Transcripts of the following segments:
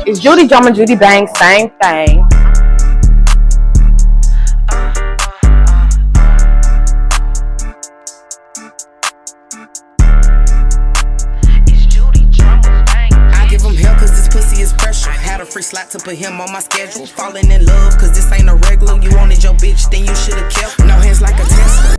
It's Judy Drama, Judy Bang, same thing. I give him hell cause this pussy is pressure. Had a free slot to put him on my schedule. Falling in love cause this ain't a regular. You wanted your bitch, then you should've kept. No hands like a Tesla.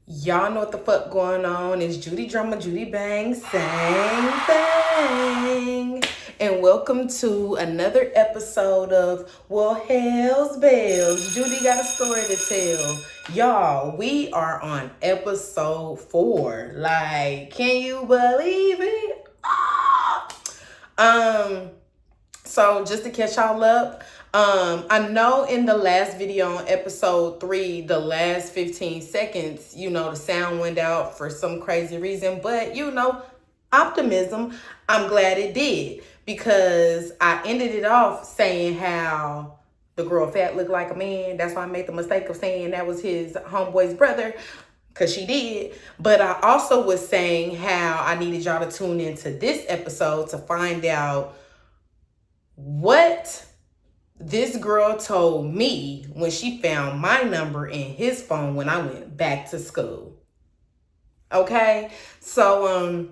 Y'all know what the fuck going on. It's Judy Drama, Judy Bang, same thing. And welcome to another episode of Well, Hell's Bells. Judy got a story to tell. Y'all, we are on episode 4. Like, can you believe it? So just to catch y'all up, I know in the last video on episode 3, the last 15 seconds, the sound went out for some crazy reason, but optimism, I'm glad it did, because I ended it off saying how the girl fat looked like a man. That's why I made the mistake of saying that was his homeboy's brother, because she did. But I also was saying how I needed y'all to tune into this episode to find out what this girl told me when she found my number in his phone when I went back to school. Okay? So,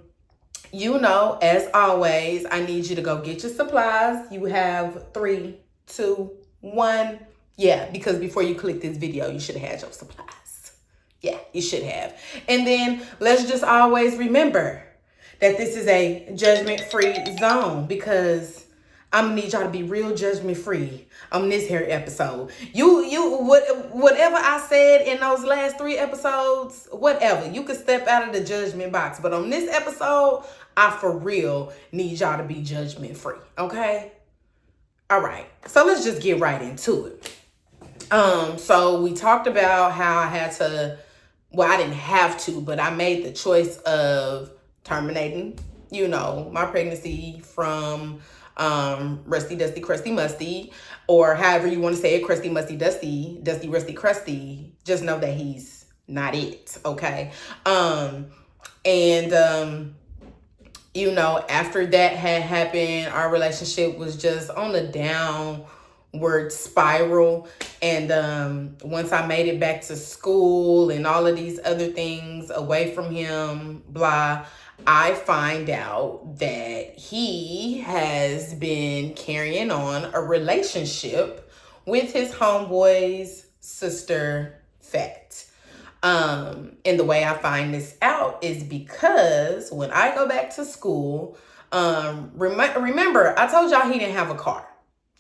as always, I need you to go get your supplies. You have 3, 2, 1. Yeah, because before you click this video, you should have had your supplies. Yeah, you should have. And then let's just always remember that this is a judgment-free zone, because I'm gonna need y'all to be real judgment-free on this here episode. Whatever I said in those last 3 episodes, whatever, you can step out of the judgment box. But on this episode, I for real need y'all to be judgment-free, okay? All right, so let's just get right into it. So we talked about how I had to, I didn't have to, but I made the choice of terminating, my pregnancy from Rusty, Dusty, Crusty, Musty, or however you want to say it, Crusty, Musty, Dusty, Dusty, Rusty, Crusty. Just know that he's not it, okay? After that had happened, our relationship was just on a downward spiral. And once I made it back to school and all of these other things away from him, blah, I find out that he has been carrying on a relationship with his homeboy's sister, Fat. And the way I find this out is because when I go back to school, remember, I told y'all he didn't have a car.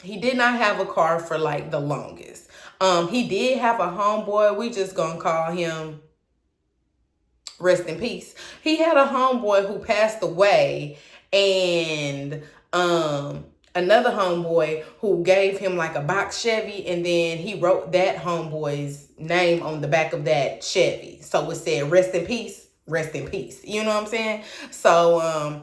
He did not have a car for like the longest. He did have a homeboy. We just gonna call him rest in peace. He had a homeboy who passed away, and another homeboy who gave him like a box Chevy, and then he wrote that homeboy's name on the back of that Chevy. So it said rest in peace, rest in peace. You know what I'm saying? So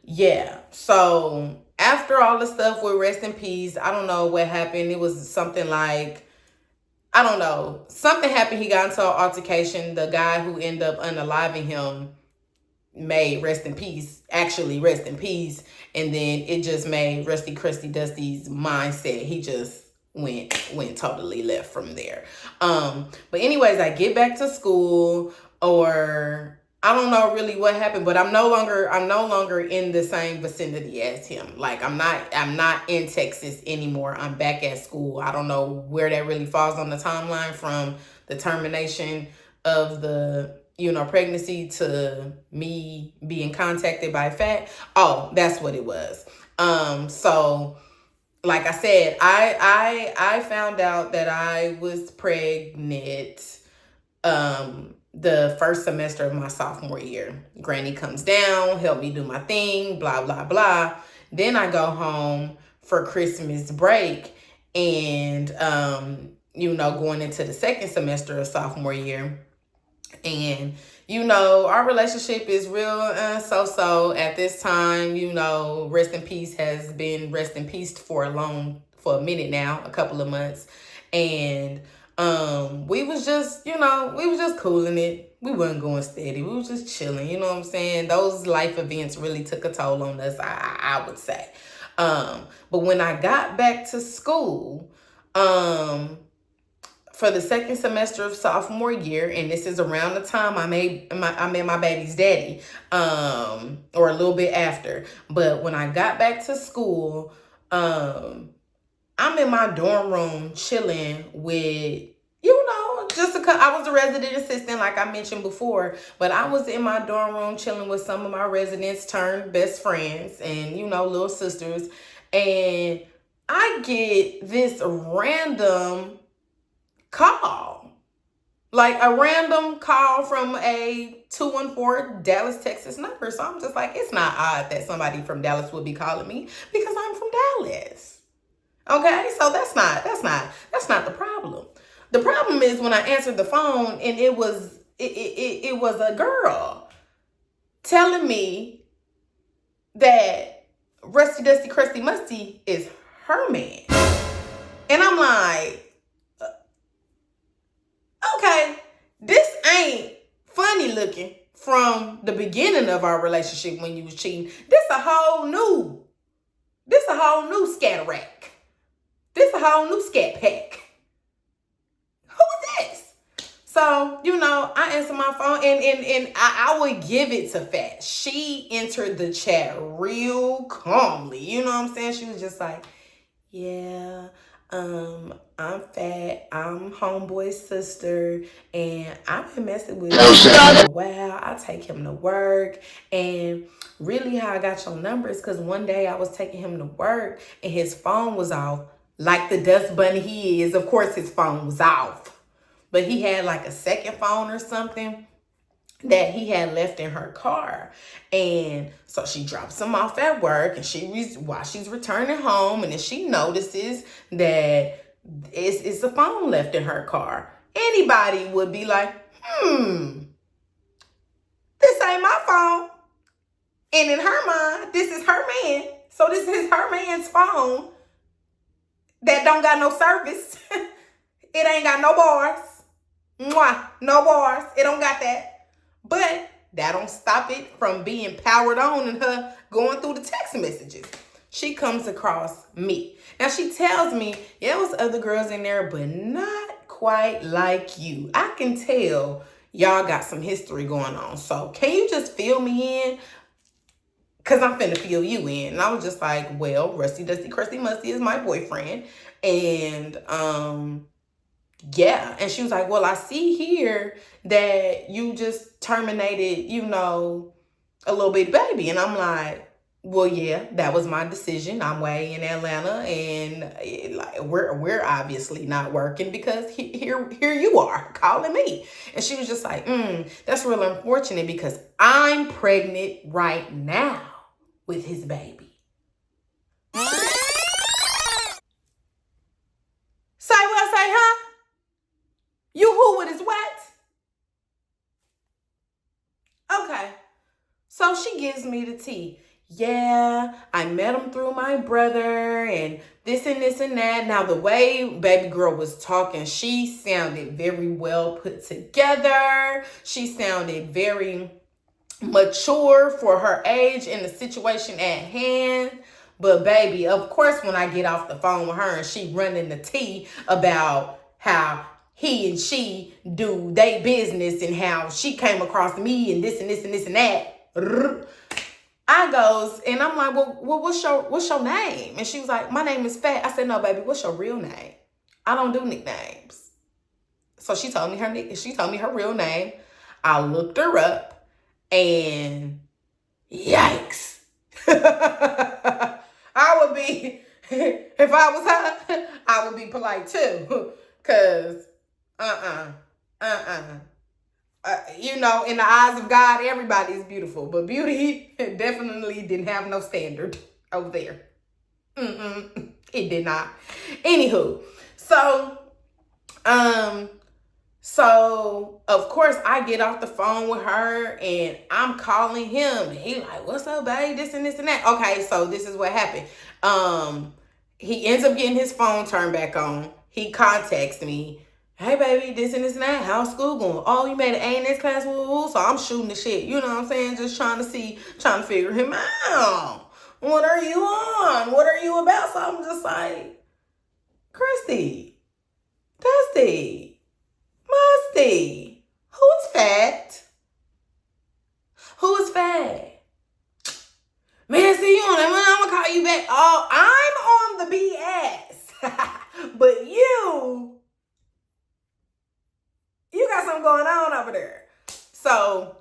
yeah. So after all the stuff with rest in peace, I don't know what happened. It was something like, I don't know. Something happened. He got into an altercation. The guy who ended up unaliving him made rest in peace, actually rest in peace. And then it just made Rusty, Crusty, Dusty's mindset. He just went totally left from there. But anyways, I get back to school, or I don't know really what happened, but I'm no longer in the same vicinity as him. Like I'm not in Texas anymore. I'm back at school. I don't know where that really falls on the timeline from the termination of the, pregnancy to me being contacted by Fat. Oh, that's what it was. So like I said, I found out that I was pregnant, the first semester of my sophomore year. Granny comes down, help me do my thing, blah, blah, blah. Then I go home for Christmas break, and, going into the second semester of sophomore year. And, our relationship is real so-so at this time. Rest in peace has been rest in peace for a minute now, a couple of months. And we was just cooling it. We wasn't going steady. We was just chilling. You know what I'm saying? Those life events really took a toll on us, I would say. But when I got back to school, for the second semester of sophomore year, and this is around the time I met my baby's daddy, or a little bit after. But when I got back to school, I'm in my dorm room chilling with, I was a resident assistant, like I mentioned before, but I was in my dorm room chilling with some of my residents turned best friends and, little sisters. And I get this random call, like a random call from a 214 Dallas, Texas number. So I'm just like, it's not odd that somebody from Dallas would be calling me because I'm from Dallas. Okay, so that's not the problem. The problem is when I answered the phone and it was a girl telling me that Rusty Dusty Crusty Musty is her man. And I'm like, okay, this ain't funny looking from the beginning of our relationship when you was cheating. This a whole new scatter rack. This a whole new scat pack. Who is this? So, I answer my phone and I would give it to Fat. She entered the chat real calmly. You know what I'm saying? She was just like, yeah, I'm Fat. I'm homeboy's sister. And I've been messing with him for a while. I take him to work. And really how I got your number is because one day I was taking him to work and his phone was off. Like the dust bunny he is, of course his phone was off. But he had like a second phone or something that he had left in her car. And so she drops him off at work and while she's returning home, and then she notices that it's a phone left in her car. Anybody would be like, this ain't my phone. And in her mind, this is her man. So this is her man's phone that don't got no service. It ain't got no bars. Mwah, no bars. It don't got that. But that don't stop it from being powered on and her going through the text messages. She comes across me. Now she tells me, yeah, there was other girls in there, but not quite like you. I can tell y'all got some history going on. So can you just fill me in? Because I'm finna fill you in. And I was just like, well, Rusty Dusty Crusty Musty is my boyfriend. And yeah. And she was like, well, I see here that you just terminated, a little bitty baby. And I'm like, well, yeah, that was my decision. I'm way in Atlanta and we're obviously not working because here you are calling me. And she was just like, that's real unfortunate because I'm pregnant right now with his baby. Say what I say, huh? You who with his what? Okay. So she gives me the tea. Yeah, I met him through my brother and this and this and that. Now, the way baby girl was talking, she sounded very well put together. She sounded very mature for her age and the situation at hand. But baby, of course, when I get off the phone with her and she running the tea about how he and she do they business and how she came across me and this and this and this and that. I goes and I'm like, well, what's your name? And she was like, my name is Fat. I said, no, baby, what's your real name? I don't do nicknames. So she told me her real name. I looked her up and yikes. I would be, if I was her, I would be polite too. Cause in the eyes of God, everybody is beautiful. But beauty definitely didn't have no standard over there. It did not. Anywho, so of course I get off the phone with her and I'm calling him. And he like, what's up, babe? This and this and that. Okay, so this is what happened. He ends up getting his phone turned back on. He contacts me. Hey, baby, this and this and that. How's school going? Oh, you made an A in this class? Woo. So I'm shooting the shit. You know what I'm saying? Just trying to figure him out. What are you on? What are you about? So I'm just like, Christy, Dusty, Musty, who is fat? Who is fat? Man, see you on that one. I'm gonna call you back. Oh, I'm on the BS. But you got something going on over there. So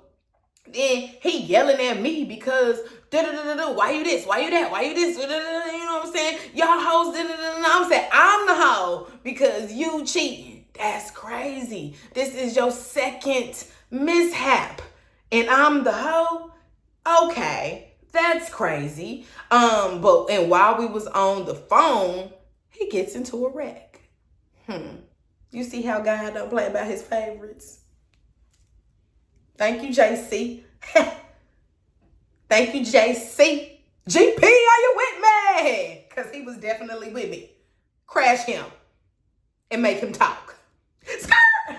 then he yelling at me because why you this? Why you that? Why you this? You know what I'm saying? Y'all hoes. I'm saying I'm the hoe because you cheating. That's crazy. This is your second mishap, and I'm the hoe. Okay, that's crazy. But while we was on the phone, he gets into a wreck. You see how God don't play about his favorites? Thank you, JC. Thank you, JC. GP, are you with me? Because he was definitely with me. Crash him and make him talk.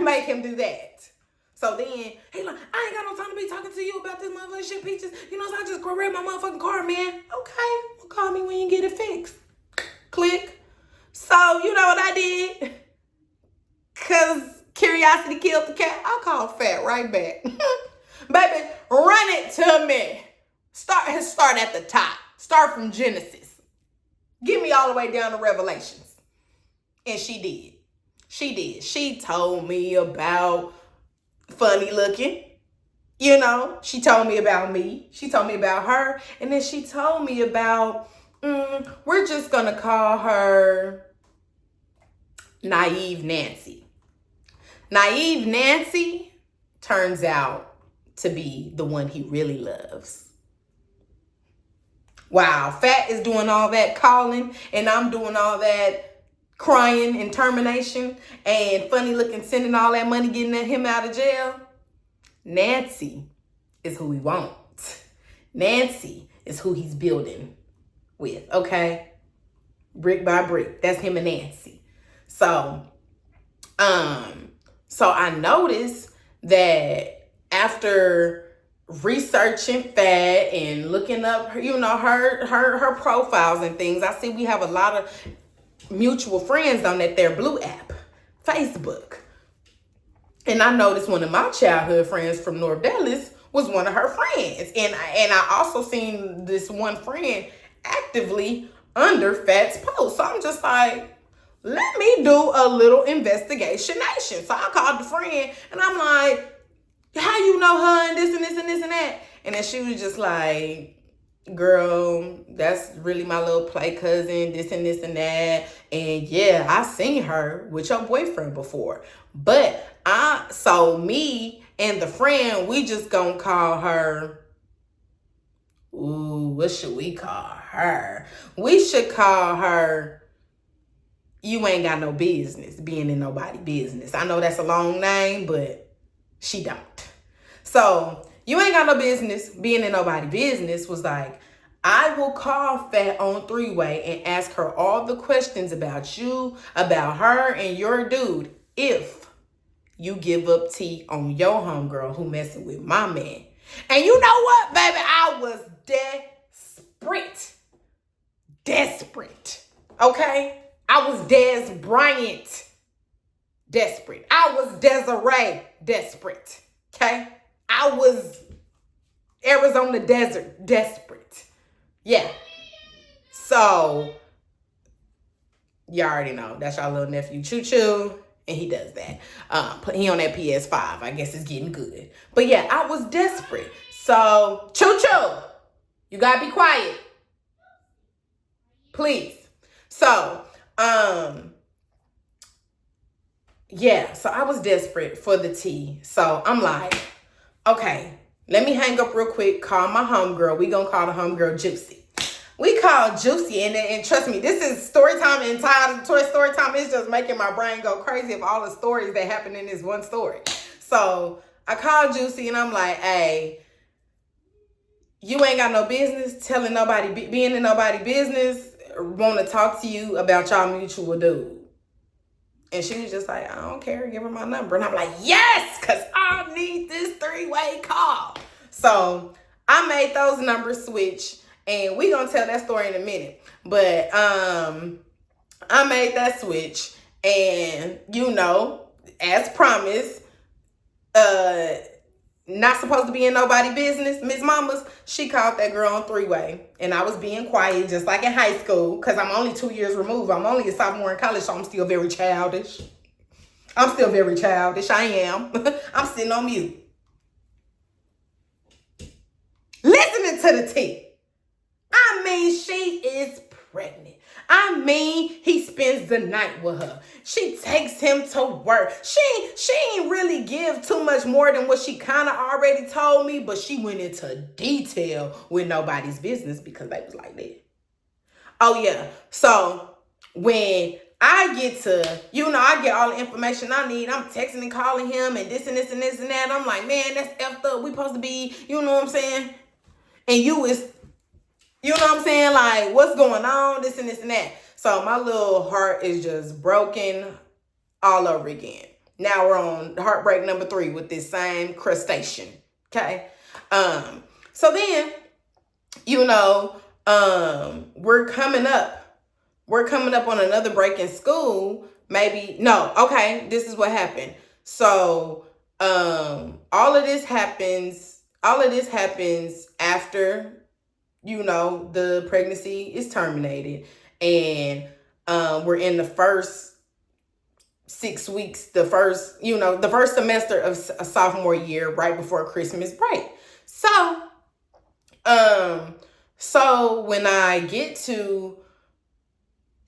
Make him do that. So then he like, I ain't got no time to be talking to you about this motherfucking shit, Peaches. You know, so I just go read my motherfucking car, man. Okay, well, call me when you get it fixed. Click. So you know what I did? Because curiosity killed the cat. I called Fat right back. Baby, run it to me. Start at the top. Start from Genesis. Get me all the way down to Revelations. And she did. She did. She told me about funny looking. You know, she told me about me. She told me about her. And then she told me about, we're just going to call her Naive Nancy. Naive Nancy turns out to be the one he really loves. Wow, Fat is doing all that calling and I'm doing all that crying and termination and funny looking, sending all that money, getting him out of jail. Nancy is who he wants. Nancy is who he's building with, okay? Brick by brick. That's him and Nancy. So I noticed that after researching Fat and looking up, you know, her profiles and things, I see we have a lot of mutual friends on that their blue app, Facebook. And I noticed one of my childhood friends from North Dallas was one of her friends. And I also seen this one friend actively under Fat's post. So I'm just like, let me do a little investigation. So I called the friend and I'm like, how you know her and this and this and this and that? And then she was just like, girl, that's really my little play cousin, this and this and that. And yeah, I seen her with your boyfriend before. But so me and the friend, we just gonna call her, what should we call her? We should call her, you ain't got no business being in nobody's business. I know that's a long name, but she don't. So you ain't got no business being in nobody's business was like, I will call Fat on three-way and ask her all the questions about you, about her and your dude, if you give up tea on your homegirl who messing with my man. And you know what, baby? I was desperate. Okay? I was Des Bryant desperate. I was Desiree desperate. Okay? I was Arizona Desert desperate. Yeah. So, you already know. That's your little nephew Choo Choo. And he does that. He on that PS5. I guess it's getting good. But yeah, I was desperate. So, Choo Choo, you gotta be quiet. Please. So, yeah. So I was desperate for the tea. So I'm like, okay, let me hang up real quick. Call my homegirl. We gonna call the homegirl Juicy. We called Juicy, and trust me, this is story time and story time is just making my brain go crazy of all the stories that happen in this one story. So I called Juicy and I'm like, hey, you ain't got no business telling nobody, being in nobody's business, want to talk to you about y'all mutual dude. And she was just like, I don't care, give her my number. And I'm like, yes, because I need this three-way call. So I made those numbers switch. And we gonna tell that story in a minute. But I made that switch, and as promised, not supposed to be in nobody business, Miss Mamas, she called that girl on three-way. And I was being quiet, just like in high school, because I'm only 2 years removed. I'm only a sophomore in college, so I'm still very childish. I am. I'm sitting on mute. Listening to the tea. I mean, she is pregnant. I mean, he spends the night with her. She takes him to work. She ain't really give too much more than what she kind of already told me, but she went into detail with nobody's business because they was like that. Oh, yeah. So when I get to, I get all the information I need. I'm texting and calling him and this and this and this and that. I'm like, man, that's effed up. We supposed to be, you know what I'm saying? And you is, you know what I'm saying? Like, what's going on? This and this and that. So my little heart is just broken all over again. Now we're on heartbreak number 3 with this same crustacean. Okay. So then, we're coming up on another break in school. This is what happened. So, all of this happens after, the pregnancy is terminated, and, we're in the first 6 weeks, the first semester of a sophomore year, right before Christmas break. So when I get to,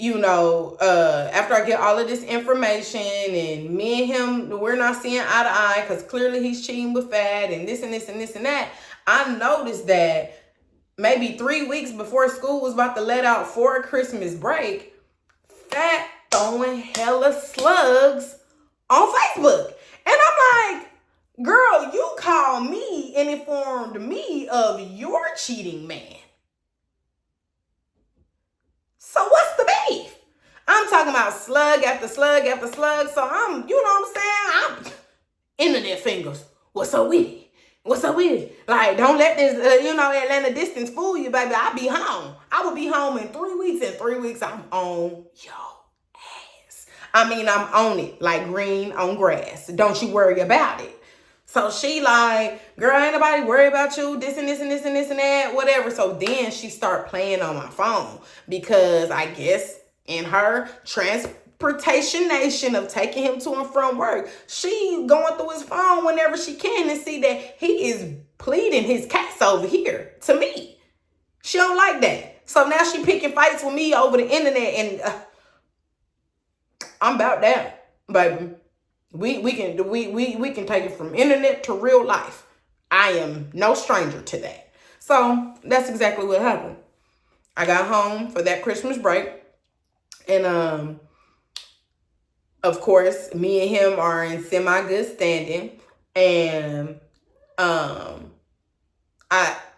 after I get all of this information, and me and him, we're not seeing eye to eye because clearly he's cheating with Fat and this and this and this and that, I noticed that maybe 3 weeks before school was about to let out for Christmas break, Fat throwing hella slugs on Facebook. And I'm like, girl, you called me and informed me of your cheating man. So what's the beef? I'm talking about slug after slug after slug. So I'm, I'm internet fingers. What's up with it? Like, don't let this, Atlanta distance fool you, baby. I'll be home. I will be home in 3 weeks. In 3 weeks, I'm on your ass. I mean, I'm on it like green on grass. Don't you worry about it. So she like, girl, ain't nobody worry about you, this and this and this and this and that, whatever. So then she start playing on my phone because I guess in her transportation nation of taking him to and from work, she going through his phone whenever she can and see that he is pleading his case over here to me. She don't like that. So now she picking fights with me over the internet, and I'm about that, baby. We can take it from internet to real life. I am no stranger to that. So that's exactly what happened. I got home for that Christmas break, and of course, me and him are in semi-good standing, and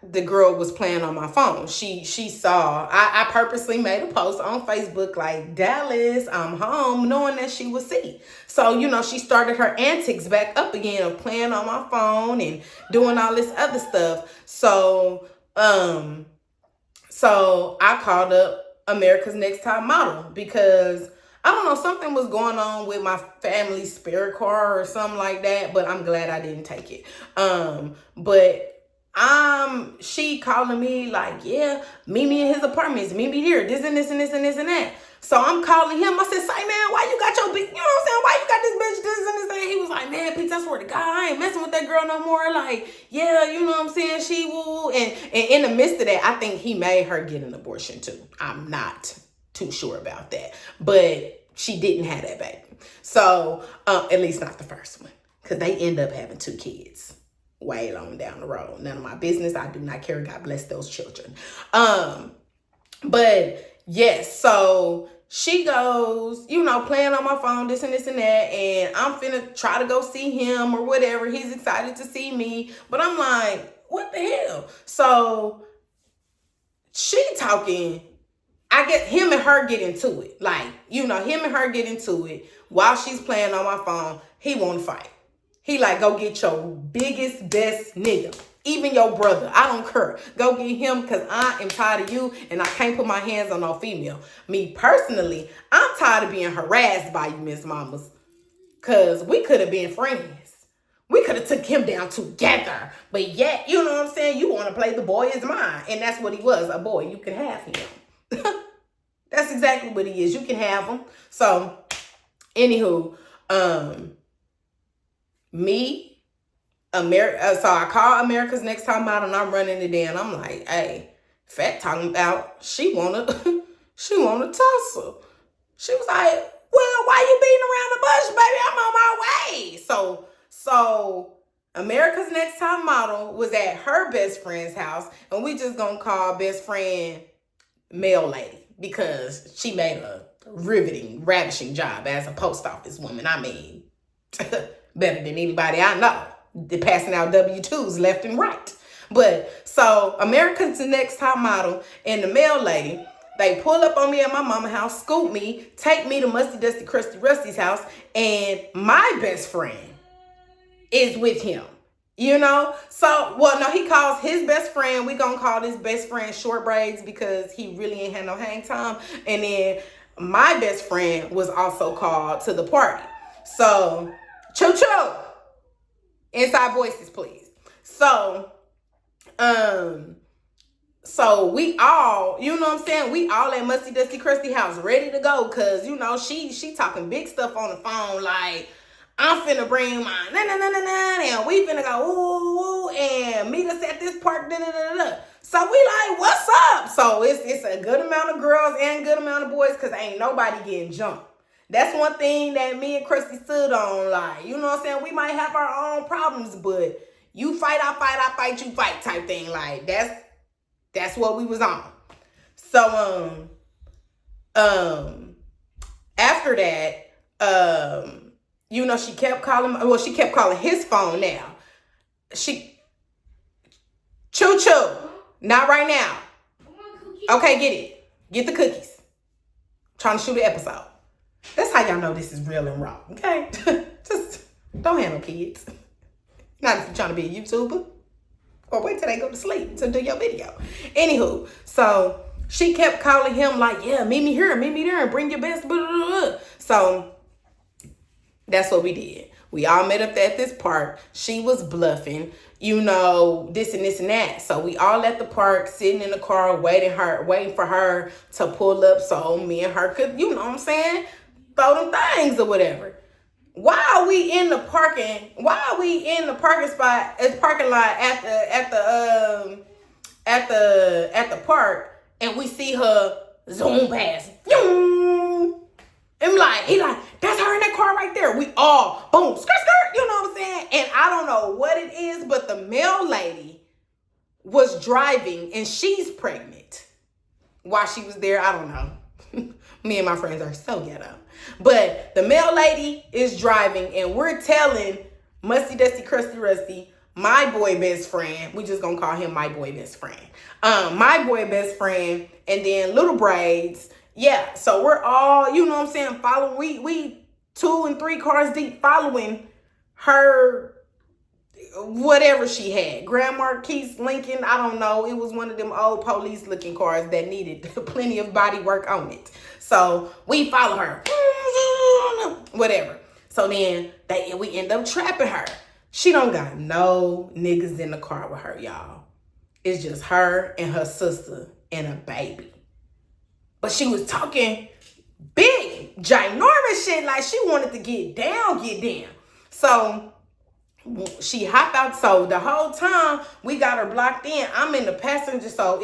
the girl was playing on my phone. She saw, I purposely made a post on Facebook like, Dallas, I'm home, knowing that she would see. So, she started her antics back up again of playing on my phone and doing all this other stuff. So I called up America's Next Top Model because, I don't know, something was going on with my family's spare car or something like that, but I'm glad I didn't take it. She calling me like, yeah, meet me in his apartments, meet me here, this and this and this and this and that. So I'm calling him. I said, say, man, why you got your bitch, why you got this bitch, this and this and that? He was like, man, bitch, I swear to God, I ain't messing with that girl no more. Like, yeah, she will. And in the midst of that, I think he made her get an abortion too. I'm not too sure about that. But she didn't have that baby. So, at least not the first one. Because they end up having 2 kids. Way long down the road. None of my business. I do not care. God bless those children. But yes, so she goes, playing on my phone, this and this and that, and I'm finna try to go see him or whatever. He's excited to see me, but I'm like, what the hell? So she talking, I get him and her get into it. Like, him and her get into it while she's playing on my phone. He want to fight. He like, go get your biggest, best nigga. Even your brother, I don't care. Go get him because I am tired of you and I can't put my hands on no female. Me personally, I'm tired of being harassed by you, Miss Mamas. Because we could have been friends. We could have took him down together. But yet, you know what I'm saying? You want to play the boy is mine. And that's what he was, a boy. You can have him. That's exactly what he is. You can have him. So, anywho, so I call America's Next Top Model and I'm running it in. I'm like, hey, Fat talking about she wanna tussle. She was like, well, why you beating around the bush, baby? I'm on my way. So America's Next Top Model was at her best friend's house, and we just gonna call best friend Mail Lady because she made a riveting, ravishing job as a post office woman. I mean, better than anybody I know. They're passing out W-2s left and right. But so America's Next Top Model and the Mail Lady, they pull up on me at my mama's house, scoop me, take me to Musty Dusty Crusty Rusty's house, and my best friend is with him. You know? So, well, no, he calls his best friend. We gonna call this best friend Short Braids because he really ain't had no hang time. And then my best friend was also called to the party. So, choo-choo. Inside voices, please. So we all, you know what I'm saying? We all at Musty Dusty Crusty house ready to go because, you know, she talking big stuff on the phone like, I'm finna bring my and we finna go ooh, and meet us at this park, So we like, what's up? So it's a good amount of girls and good amount of boys because ain't nobody getting jumped. That's one thing that me and Christy stood on, like, you know what I'm saying? We might have our own problems, but you fight, I fight, you fight type thing. Like, that's what we was on. So, after that, you know, she kept calling his phone now. Choo-choo, not right now. Okay, get it. Get the cookies. Trying to shoot an episode. That's how y'all know this is real and raw, okay? Just don't handle kids. Not if you're trying to be a YouTuber. Or wait till they go to sleep to do your video. Anywho, so she kept calling him like, yeah, meet me here, and bring your best. Blah, blah, blah. So that's what we did. We all met up at this park. She was bluffing, you know, this and this and that. So we all at the park, sitting in the car, waiting for her to pull up so me and her could, you know what I'm saying, throw them things or whatever. While we in the parking spot, it's parking lot at the park, and we see her zoom past. And he like, that's her in that car right there. We all, boom, skirt, you know what I'm saying? And I don't know what it is, but the Mail Lady was driving, and she's pregnant. While she was there, I don't know. Me and my friends are so ghetto. But the Mail Lady is driving, and we're telling Musty Dusty Crusty Rusty, my boy best friend, we just gonna call him my boy best friend. My boy best friend, and then Little Braids. Yeah, so we're all, you know what I'm saying, following, we 2 and 3 cars deep following her, whatever she had. Grand Marquis Lincoln, I don't know. It was one of them old police looking cars that needed plenty of body work on it. So we follow her. Whatever. So then we end up trapping her. She don't got no niggas in the car with her, y'all. It's just her and her sister and a baby. But she was talking big, ginormous shit like she wanted to get down. So she hopped out. So the whole time we got her blocked in. I'm in the passenger. So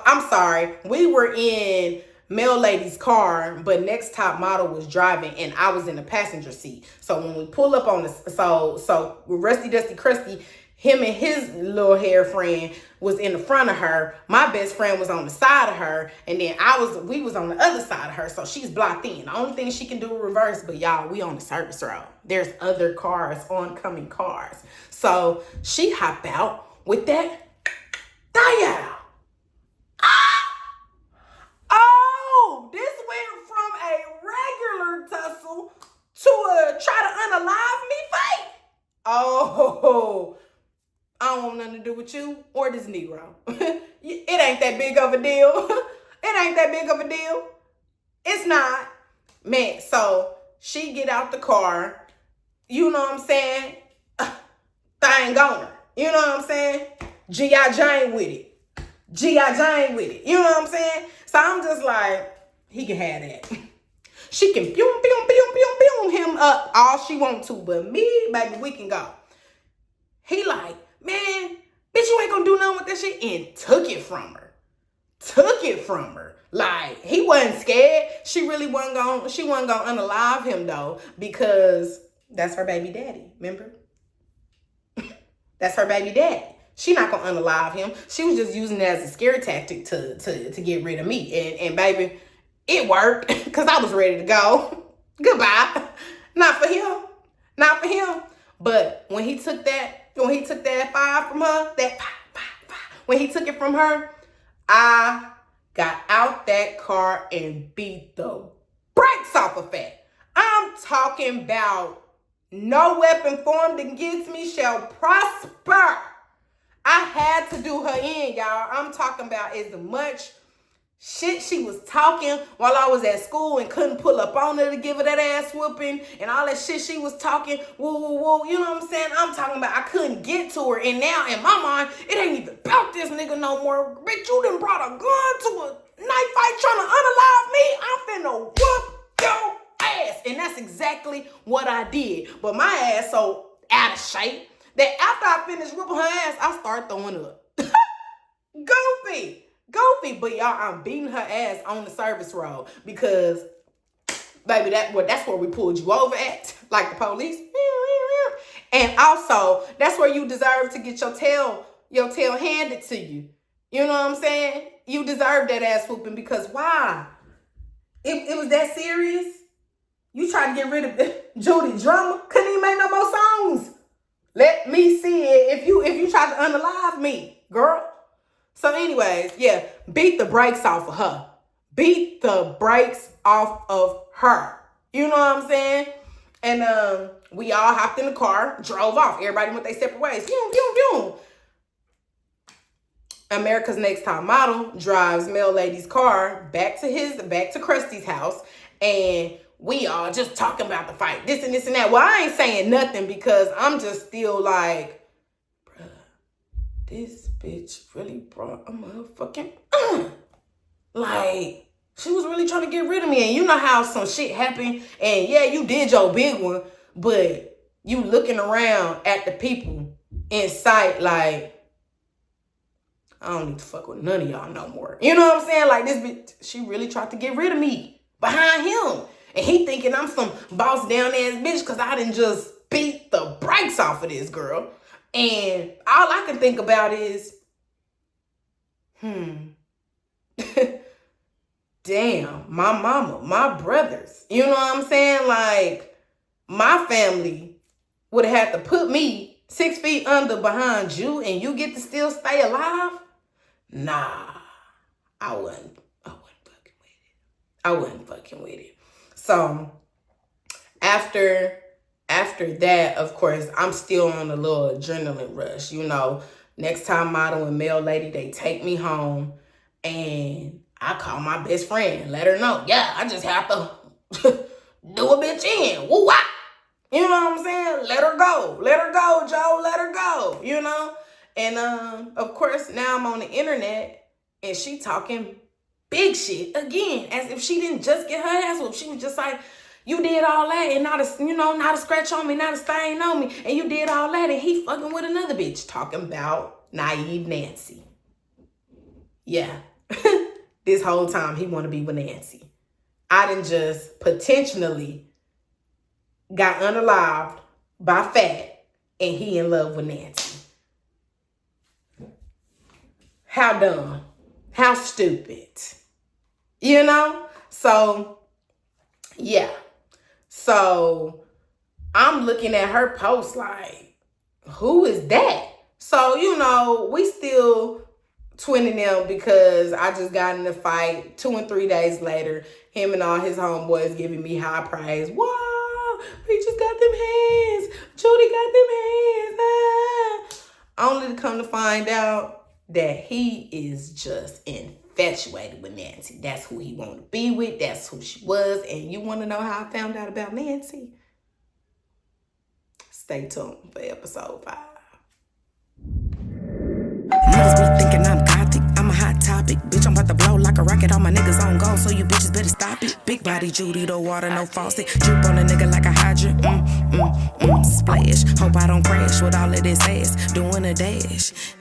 I'm sorry. We were in Mail Lady's car, but Next Top Model was driving and I was in the passenger seat. So when we pull up on this, so Rusty Dusty Crusty, him and his little hair friend was in the front of her. My best friend was on the side of her, and then we was on the other side of her. So she's blocked in. The only thing she can do is reverse, but y'all, we on the service road. There's other cars, oncoming cars. So she hopped out with that dial. Oh, this went from a regular tussle to a try to unalive me fight. Oh, I don't want nothing to with you or this Negro. It ain't that big of a deal. It ain't that big of a deal. It's not. Man, so she get out the car. You know what I'm saying? Thing on her. You know what I'm saying? G.I. Jane with it. G.I. Jane with it. You know what I'm saying? So I'm just like, he can have that. She can pew him up all she want to. But me, baby, we can go. He like, man, bitch, you ain't gonna do nothing with that shit. And took it from her. Took it from her. Like, he wasn't scared. She wasn't gonna unalive him though, because that's her baby daddy, remember? That's her baby daddy. She not gonna unalive him. She was just using it as a scare tactic to get rid of me. And baby, it worked, because I was ready to go. Goodbye. Not for him. Not for him. But when he took that 5 from her, when he took it from her, I got out that car and beat the brakes off of that. I'm talking about no weapon formed against me shall prosper. I had to do her in, y'all. I'm talking about as much shit she was talking while I was at school and couldn't pull up on her to give her that ass whooping, and all that shit she was talking, woo, you know what I'm saying? I'm talking about I couldn't get to her, and now in my mind, it ain't even about this nigga no more. Bitch, you done brought a gun to a knife fight trying to unalive me. I'm finna whoop your ass. And that's exactly what I did. But my ass so out of shape that after I finished whooping her ass, I start throwing up. Goofy, but y'all, I'm beating her ass on the service road because, baby, that's where we pulled you over at, like the police. And also, that's where you deserve to get your tail handed to you. You know what I'm saying? You deserve that ass whooping, because why? It was that serious? You tried to get rid of Judy drama? Couldn't even make no more songs. Let me see it if you tried to unalive me, girl. So anyways, yeah, beat the brakes off of her. Beat the brakes off of her. You know what I'm saying? And we all hopped in the car, drove off. Everybody went their separate ways. America's Next Top Model drives Mel Lady's car back to Krusty's house, and we all just talking about the fight, this and that. Well, I ain't saying nothing because I'm just still like, bruh, this bitch really brought a motherfucking like, she was really trying to get rid of me. And you know how some shit happened, and yeah, you did your big one, but you looking around at the people in sight like, I don't need to fuck with none of y'all no more. You know what I'm saying? Like, this bitch, she really tried to get rid of me behind him. And he thinking I'm some boss down ass bitch because I didn't just beat the brakes off of this girl. And all I can think about is, damn, my mama, my brothers. You know what I'm saying? Like, my family would have had to put me 6 feet under behind you, and you get to still stay alive? Nah, I wasn't fucking with it. So after that, of course, I'm still on a little adrenaline rush. You know, Next Time Model and Mel Lady, they take me home, and I call my best friend, let her know, yeah, I just have to do a bitch in. Woo-wah! You know what I'm saying? Let her go, Joe, let her go, you know? And of course, now I'm on the internet, and she talking big shit again, as if she didn't just get her ass whooped. She was just like, you did all that and not a scratch on me, not a stain on me, and you did all that, and he fucking with another bitch, talking about naive Nancy. Yeah, this whole time he want to be with Nancy. I done just potentially got unalived by Fat, and he in love with Nancy. How dumb. How stupid. You know? So, yeah. So, I'm looking at her post like, who is that? So, you know, we still twinning them because I just got in a fight 2 and 3 days later. Him and all his homeboys giving me high praise. Wow, we just got them hands. Judy got them hands. Only to come to find out that he is just infatuated with Nancy. That's who he wanted to be with. That's who she was. And you want to know how I found out about Nancy? Stay tuned for episode 5. Niggas be thinking I'm gothic, I'm a hot topic. Bitch, I'm about to blow like a rocket, all my niggas on go, so you bitches better stop it. Big body Judy, the water, no faucet. Drip on a nigga like a hydrant, splash. Hope I don't crash with all of this ass, doing a dash.